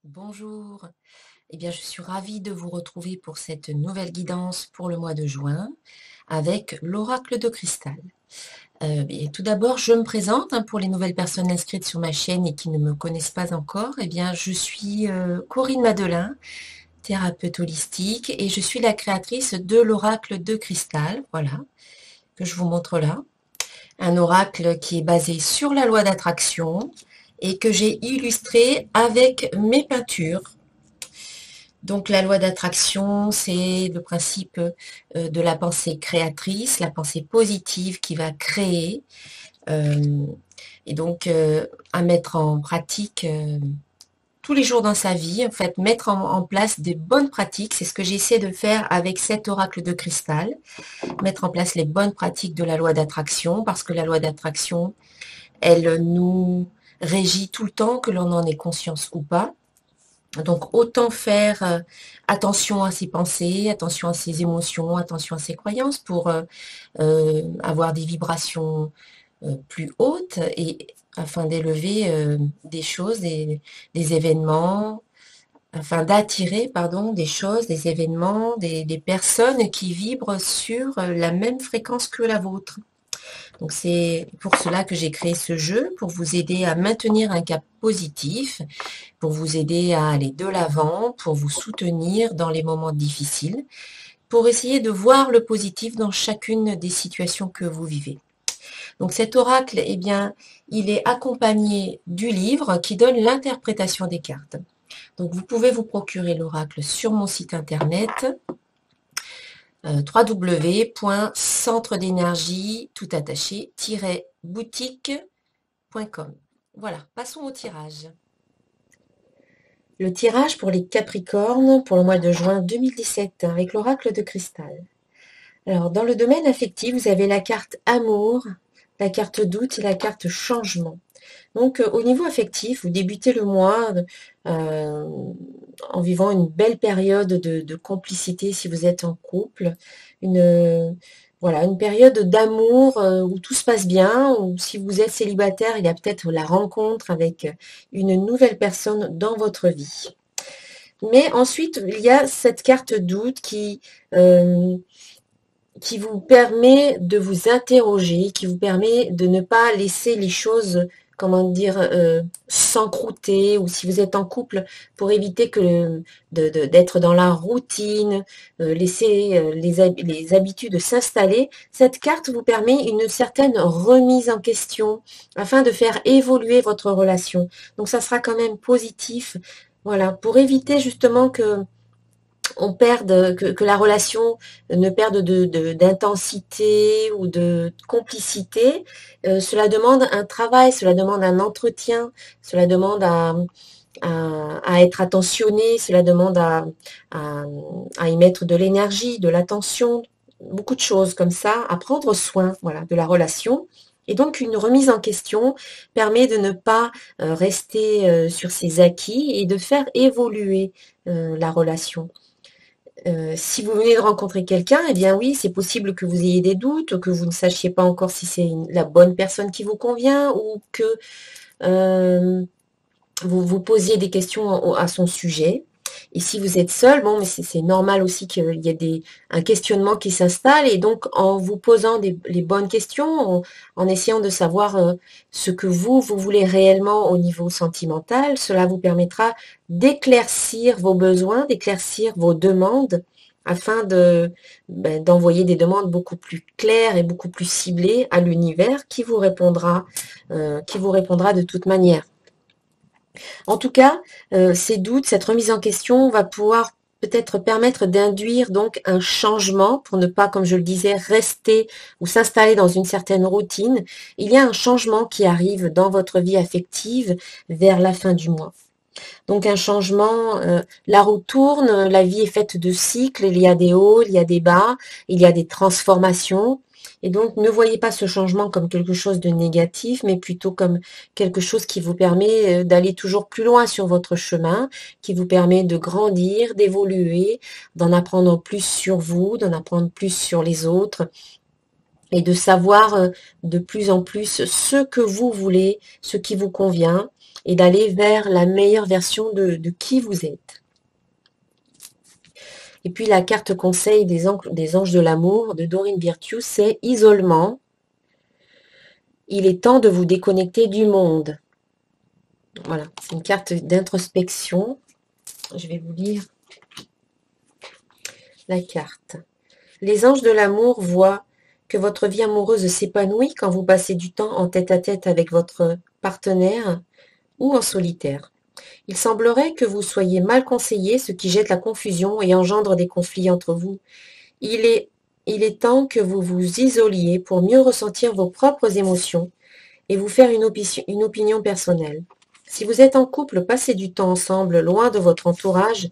Bonjour, eh bien je suis ravie de vous retrouver pour cette nouvelle guidance pour le mois de juin avec l'oracle de cristal. Et tout d'abord, je me présente pour les nouvelles personnes inscrites sur ma chaîne et qui ne me connaissent pas encore. Eh bien, je suis Corinne Madelin, thérapeute holistique, et je suis la créatrice de l'oracle de cristal, voilà, que je vous montre là. Un oracle qui est basé sur la loi d'attraction et que j'ai illustré avec mes peintures. Donc la loi d'attraction, c'est le principe de la pensée créatrice, la pensée positive qui va créer, euh, et donc à mettre en pratique tous les jours dans sa vie, en fait, mettre en place des bonnes pratiques. C'est ce que j'essaie de faire avec cet oracle de cristal, mettre en place les bonnes pratiques de la loi d'attraction, parce que la loi d'attraction, elle nous régit tout le temps, que l'on en ait conscience ou pas. Donc autant faire attention à ses pensées, attention à ses émotions, attention à ses croyances pour avoir des vibrations plus hautes et afin d'élever des choses, des événements, afin d'attirer, pardon, des choses, des événements, des personnes qui vibrent sur la même fréquence que la vôtre. Donc c'est pour cela que j'ai créé ce jeu, pour vous aider à maintenir un cap positif, pour vous aider à aller de l'avant, pour vous soutenir dans les moments difficiles, pour essayer de voir le positif dans chacune des situations que vous vivez. Donc cet oracle, eh bien, il est accompagné du livre qui donne l'interprétation des cartes. Donc vous pouvez vous procurer l'oracle sur mon site internet www.centredénergie tout attaché-boutique.com. Voilà, passons au tirage. Le tirage pour les Capricornes pour le mois de juin 2017 avec l'oracle de cristal. Alors, dans le domaine affectif, vous avez la carte amour, la carte doute et la carte changement. Donc, au niveau affectif, vous débutez le mois euh, en vivant une belle période de complicité si vous êtes en couple, voilà, une période d'amour où tout se passe bien, ou si vous êtes célibataire, il y a peut-être la rencontre avec une nouvelle personne dans votre vie. Mais ensuite, il y a cette carte doute qui vous permet de vous interroger, qui vous permet de ne pas laisser les choses, comment dire, s'encrouter, ou si vous êtes en couple, pour éviter d'être dans la routine, laisser les habitudes s'installer. Cette carte vous permet une certaine remise en question afin de faire évoluer votre relation. Donc ça sera quand même positif, voilà, pour éviter justement on perde, que la relation ne perde d'intensité ou de complicité. Cela demande un travail, cela demande un entretien, cela demande à être attentionné, cela demande à, à y mettre de l'énergie, de l'attention, beaucoup de choses comme ça, à prendre soin, voilà, de la relation. Et donc une remise en question permet de ne pas rester sur ses acquis et de faire évoluer la relation. Si vous venez de rencontrer quelqu'un, eh bien oui, c'est possible que vous ayez des doutes, que vous ne sachiez pas encore si c'est la bonne personne qui vous convient ou que euh, vous vous posiez des questions à son sujet. Et si vous êtes seul, bon, mais c'est normal aussi qu'il y ait un questionnement qui s'installe. Et donc, en vous posant les bonnes questions, en essayant de savoir ce que vous voulez réellement au niveau sentimental, cela vous permettra d'éclaircir vos besoins, d'éclaircir vos demandes, afin d'envoyer des demandes beaucoup plus claires et beaucoup plus ciblées à l'univers qui vous répondra de toute manière. En tout cas, ces doutes, cette remise en question va pouvoir peut-être permettre d'induire donc un changement pour ne pas, comme je le disais, rester ou s'installer dans une certaine routine. Il y a un changement qui arrive dans votre vie affective vers la fin du mois. Donc un changement, la roue tourne, la vie est faite de cycles, il y a des hauts, il y a des bas, il y a des transformations. Et donc ne voyez pas ce changement comme quelque chose de négatif, mais plutôt comme quelque chose qui vous permet d'aller toujours plus loin sur votre chemin, qui vous permet de grandir, d'évoluer, d'en apprendre plus sur vous, d'en apprendre plus sur les autres, et de savoir de plus en plus ce que vous voulez, ce qui vous convient, et d'aller vers la meilleure version de qui vous êtes. Et puis la carte conseil des anges de l'amour de Doreen Virtue, c'est isolement. Il est temps de vous déconnecter du monde. Voilà, c'est une carte d'introspection. Je vais vous lire la carte. Les anges de l'amour voient que votre vie amoureuse s'épanouit quand vous passez du temps en tête-à-tête avec votre partenaire ou en solitaire. Il semblerait que vous soyez mal conseillé, ce qui jette la confusion et engendre des conflits entre vous. Il est temps que vous vous isoliez pour mieux ressentir vos propres émotions et vous faire une opinion personnelle. Si vous êtes en couple, passez du temps ensemble, loin de votre entourage,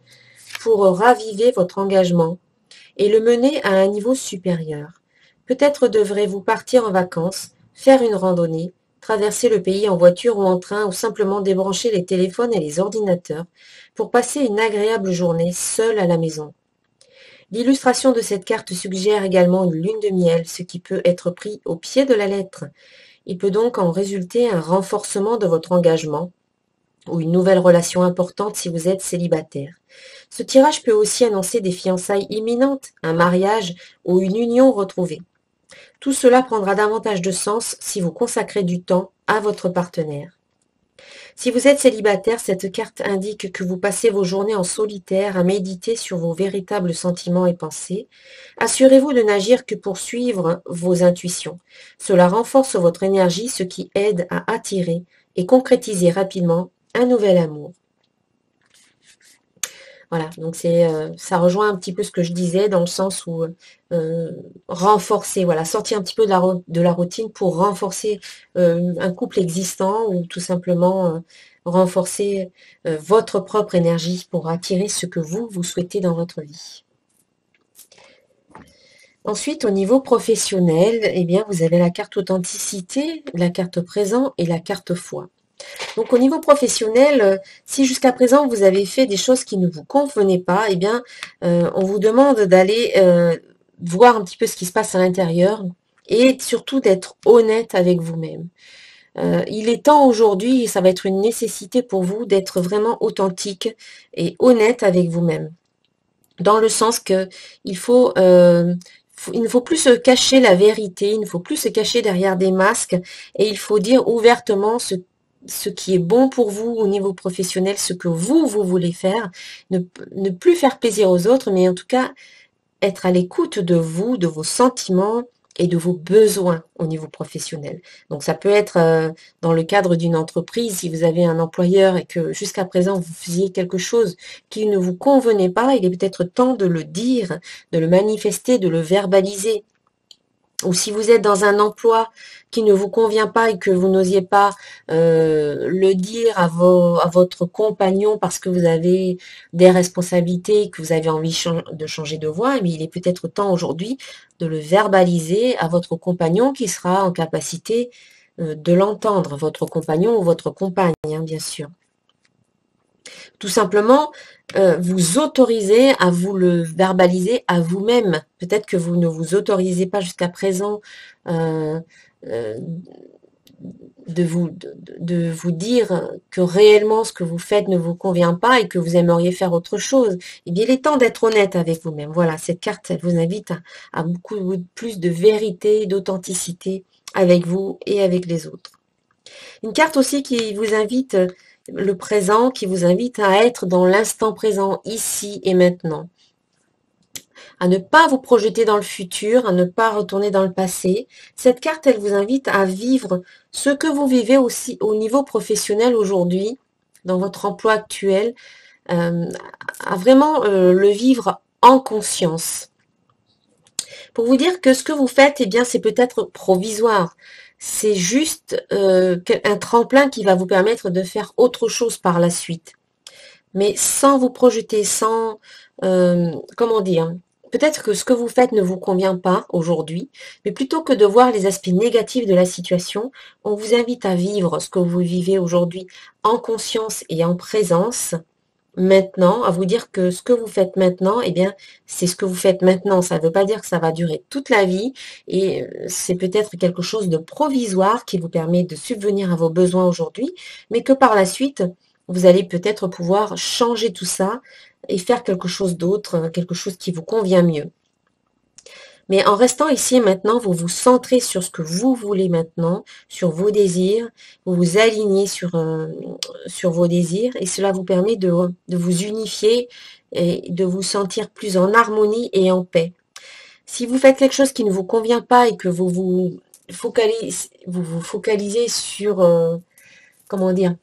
pour raviver votre engagement et le mener à un niveau supérieur. Peut-être devrez-vous partir en vacances, faire une randonnée, traverser le pays en voiture ou en train ou simplement débrancher les téléphones et les ordinateurs pour passer une agréable journée seul à la maison. L'illustration de cette carte suggère également une lune de miel, ce qui peut être pris au pied de la lettre. Il peut donc en résulter un renforcement de votre engagement ou une nouvelle relation importante si vous êtes célibataire. Ce tirage peut aussi annoncer des fiançailles imminentes, un mariage ou une union retrouvée. Tout cela prendra davantage de sens si vous consacrez du temps à votre partenaire. Si vous êtes célibataire, cette carte indique que vous passez vos journées en solitaire à méditer sur vos véritables sentiments et pensées. Assurez-vous de n'agir que pour suivre vos intuitions. Cela renforce votre énergie, ce qui aide à attirer et concrétiser rapidement un nouvel amour. Voilà, donc ça rejoint un petit peu ce que je disais dans le sens où renforcer, voilà, sortir un petit peu de la routine pour renforcer un couple existant ou tout simplement renforcer votre propre énergie pour attirer ce que vous souhaitez dans votre vie. Ensuite, au niveau professionnel, eh bien, vous avez la carte authenticité, la carte présent et la carte foi. Donc au niveau professionnel, si jusqu'à présent vous avez fait des choses qui ne vous convenaient pas, eh bien on vous demande d'aller voir un petit peu ce qui se passe à l'intérieur et surtout d'être honnête avec vous-même. Il est temps aujourd'hui, et ça va être une nécessité pour vous, d'être vraiment authentique et honnête avec vous-même. Dans le sens que il ne faut plus se cacher la vérité, il ne faut plus se cacher derrière des masques et il faut dire ouvertement ce qui est bon pour vous au niveau professionnel, ce que vous voulez faire, ne plus faire plaisir aux autres, mais en tout cas être à l'écoute de vous, de vos sentiments et de vos besoins au niveau professionnel. Donc ça peut être dans le cadre d'une entreprise, si vous avez un employeur et que jusqu'à présent vous faisiez quelque chose qui ne vous convenait pas, il est peut-être temps de le dire, de le manifester, de le verbaliser. Ou si vous êtes dans un emploi qui ne vous convient pas et que vous n'osiez pas le dire à votre compagnon parce que vous avez des responsabilités, que vous avez envie de changer de voie, mais il est peut-être temps aujourd'hui de le verbaliser à votre compagnon qui sera en capacité de l'entendre, votre compagnon ou votre compagne, hein, bien sûr. Tout simplement, vous autorisez à vous le verbaliser à vous-même. Peut-être que vous ne vous autorisez pas jusqu'à présent de vous dire que réellement ce que vous faites ne vous convient pas et que vous aimeriez faire autre chose. Eh bien, il est temps d'être honnête avec vous-même. Voilà, cette carte, elle vous invite à beaucoup plus de vérité, d'authenticité avec vous et avec les autres. Une carte aussi qui vous invite le présent, qui vous invite à être dans l'instant présent, ici et maintenant. À ne pas vous projeter dans le futur, à ne pas retourner dans le passé. Cette carte, elle vous invite à vivre ce que vous vivez aussi au niveau professionnel aujourd'hui, dans votre emploi actuel, à vraiment le vivre en conscience. Pour vous dire que ce que vous faites, eh bien, c'est peut-être provisoire. C'est juste un tremplin qui va vous permettre de faire autre chose par la suite. Mais sans vous projeter, sans, comment dire, peut-être que ce que vous faites ne vous convient pas aujourd'hui, mais plutôt que de voir les aspects négatifs de la situation, on vous invite à vivre ce que vous vivez aujourd'hui en conscience et en présence, maintenant, à vous dire que ce que vous faites maintenant, eh bien, c'est ce que vous faites maintenant. Ça ne veut pas dire que ça va durer toute la vie et c'est peut-être quelque chose de provisoire qui vous permet de subvenir à vos besoins aujourd'hui, mais que par la suite, vous allez peut-être pouvoir changer tout ça et faire quelque chose d'autre, quelque chose qui vous convient mieux. Mais en restant ici et maintenant, vous vous centrez sur ce que vous voulez maintenant, sur vos désirs, vous vous alignez sur vos désirs et cela vous permet de vous unifier et de vous sentir plus en harmonie et en paix. Si vous faites quelque chose qui ne vous convient pas et que vous focalisez sur, comment dire,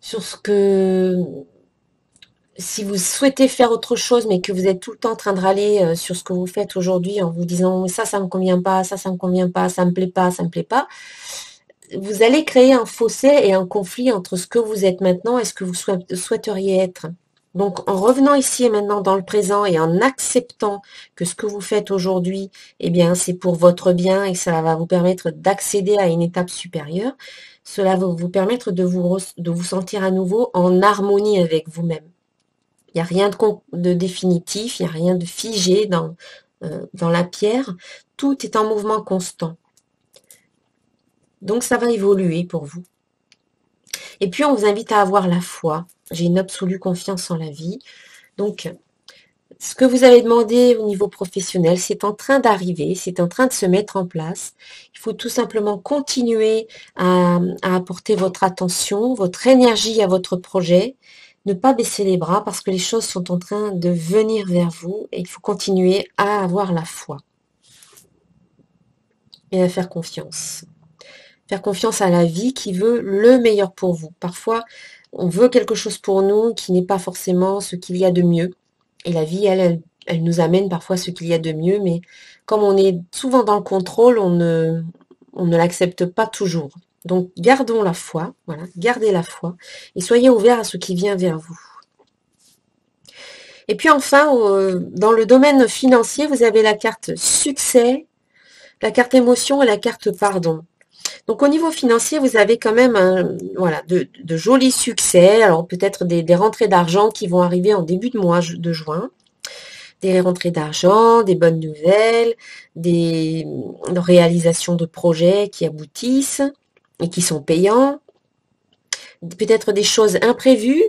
sur ce que si vous souhaitez faire autre chose, mais que vous êtes tout le temps en train de râler sur ce que vous faites aujourd'hui en vous disant ça me convient pas, ça me convient pas, ça me plaît pas, ça me plaît pas, vous allez créer un fossé et un conflit entre ce que vous êtes maintenant et ce que vous souhaiteriez être. Donc, en revenant ici et maintenant dans le présent et en acceptant que ce que vous faites aujourd'hui, eh bien, c'est pour votre bien et que ça va vous permettre d'accéder à une étape supérieure, cela va vous permettre de vous sentir à nouveau en harmonie avec vous-même. Il n'y a rien de définitif, il n'y a rien de figé dans la pierre. Tout est en mouvement constant. Donc ça va évoluer pour vous. Et puis on vous invite à avoir la foi. J'ai une absolue confiance en la vie. Donc ce que vous avez demandé au niveau professionnel, c'est en train d'arriver, c'est en train de se mettre en place. Il faut tout simplement continuer à apporter votre attention, votre énergie à votre projet. Ne pas baisser les bras parce que les choses sont en train de venir vers vous et il faut continuer à avoir la foi et à faire confiance. Faire confiance à la vie qui veut le meilleur pour vous. Parfois, on veut quelque chose pour nous qui n'est pas forcément ce qu'il y a de mieux. Et la vie, elle nous amène parfois ce qu'il y a de mieux, mais comme on est souvent dans le contrôle, on ne l'accepte pas toujours. Donc, gardons la foi, voilà, gardez la foi et soyez ouverts à ce qui vient vers vous. Et puis enfin, dans le domaine financier, vous avez la carte succès, la carte émotion et la carte pardon. Donc au niveau financier, vous avez quand même voilà, de jolis succès. Alors peut-être des rentrées d'argent qui vont arriver en début de mois de juin. Des rentrées d'argent, des bonnes nouvelles, des réalisations de projets qui aboutissent et qui sont payants. Peut-être des choses imprévues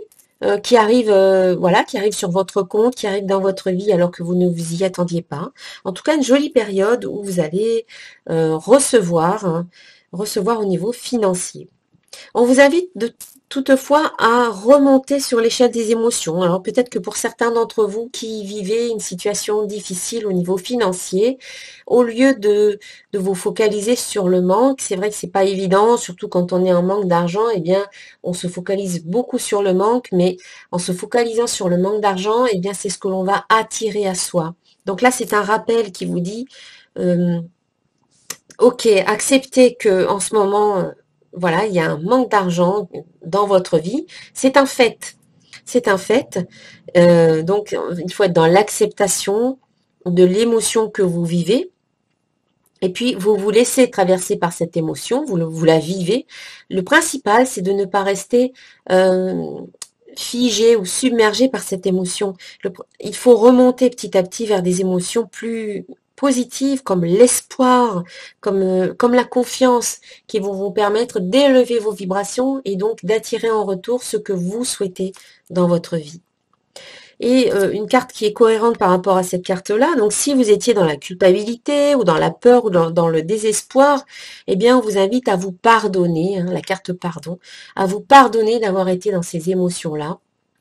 qui arrivent, voilà, qui arrivent sur votre compte, qui arrivent dans votre vie alors que vous ne vous y attendiez pas. En tout cas, une jolie période où vous allez recevoir au niveau financier. On vous invite toutefois à remonter sur l'échelle des émotions. Alors peut-être que pour certains d'entre vous qui vivez une situation difficile au niveau financier, au lieu de vous focaliser sur le manque, c'est vrai que c'est pas évident, surtout quand on est en manque d'argent, eh bien on se focalise beaucoup sur le manque, mais en se focalisant sur le manque d'argent, eh bien c'est ce que l'on va attirer à soi. Donc là c'est un rappel qui vous dit ok, acceptez que en ce moment voilà, il y a un manque d'argent dans votre vie. C'est un fait. C'est un fait. Donc, il faut être dans l'acceptation de l'émotion que vous vivez. Et puis, vous vous laissez traverser par cette émotion, vous la vivez. Le principal, c'est de ne pas rester figé ou submergé par cette émotion. Il faut remonter petit à petit vers des émotions plus positives, comme l'espoir, comme la confiance, qui vont vous permettre d'élever vos vibrations et donc d'attirer en retour ce que vous souhaitez dans votre vie. Et une carte qui est cohérente par rapport à cette carte-là. Donc, si vous étiez dans la culpabilité ou dans la peur ou dans le désespoir, eh bien, on vous invite à vous pardonner, la carte pardon, à vous pardonner d'avoir été dans ces émotions-là.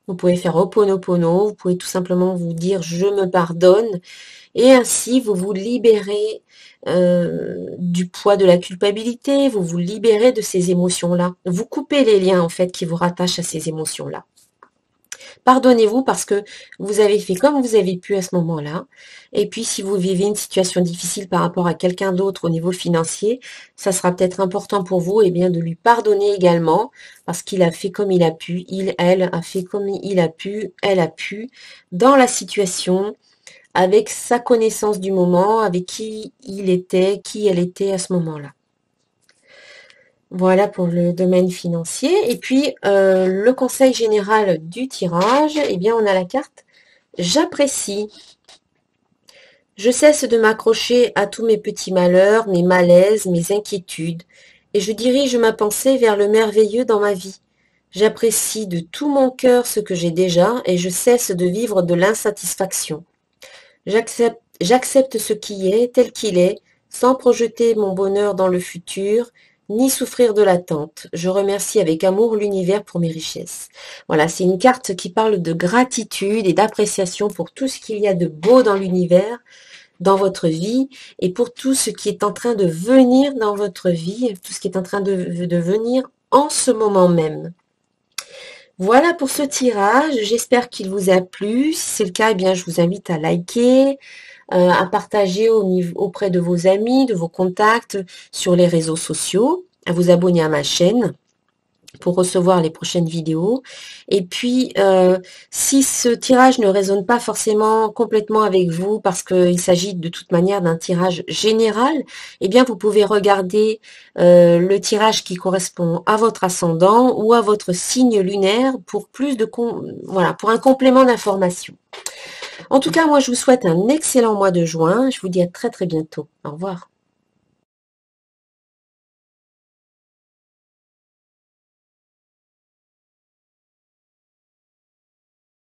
Vous pouvez faire Ho'oponopono, vous pouvez tout simplement vous dire « je me pardonne » et ainsi vous vous libérez du poids de la culpabilité, vous vous libérez de ces émotions-là. Vous coupez les liens en fait qui vous rattachent à ces émotions-là. Pardonnez-vous parce que vous avez fait comme vous avez pu à ce moment-là. Et puis, si vous vivez une situation difficile par rapport à quelqu'un d'autre au niveau financier, ça sera peut-être important pour vous bien, de lui pardonner également parce qu'il a fait comme il a pu. Elle a fait comme il a pu, elle a pu, dans la situation, avec sa connaissance du moment, avec qui il était, qui elle était à ce moment-là. Voilà pour le domaine financier. Et puis, le conseil général du tirage, eh bien, on a la carte «J'apprécie». Je cesse de m'accrocher à tous mes petits malheurs, mes malaises, mes inquiétudes, et je dirige ma pensée vers le merveilleux dans ma vie. J'apprécie de tout mon cœur ce que j'ai déjà, et je cesse de vivre de l'insatisfaction. J'accepte ce qui est, tel qu'il est, sans projeter mon bonheur dans le futur, ni souffrir de l'attente. Je remercie avec amour l'univers pour mes richesses. Voilà, c'est une carte qui parle de gratitude et d'appréciation pour tout ce qu'il y a de beau dans l'univers, dans votre vie, et pour tout ce qui est en train de venir dans votre vie, tout ce qui est en train de venir en ce moment même. Voilà pour ce tirage, j'espère qu'il vous a plu. Si c'est le cas, eh bien, je vous invite à liker, à partager auprès de vos amis, de vos contacts sur les réseaux sociaux, à vous abonner à ma chaîne pour recevoir les prochaines vidéos. Et puis, si ce tirage ne résonne pas forcément complètement avec vous, parce qu'il s'agit de toute manière d'un tirage général, eh bien, vous pouvez regarder le tirage qui correspond à votre ascendant ou à votre signe lunaire pour voilà, pour un complément d'information. En tout cas, moi, je vous souhaite un excellent mois de juin. Je vous dis à très très bientôt. Au revoir.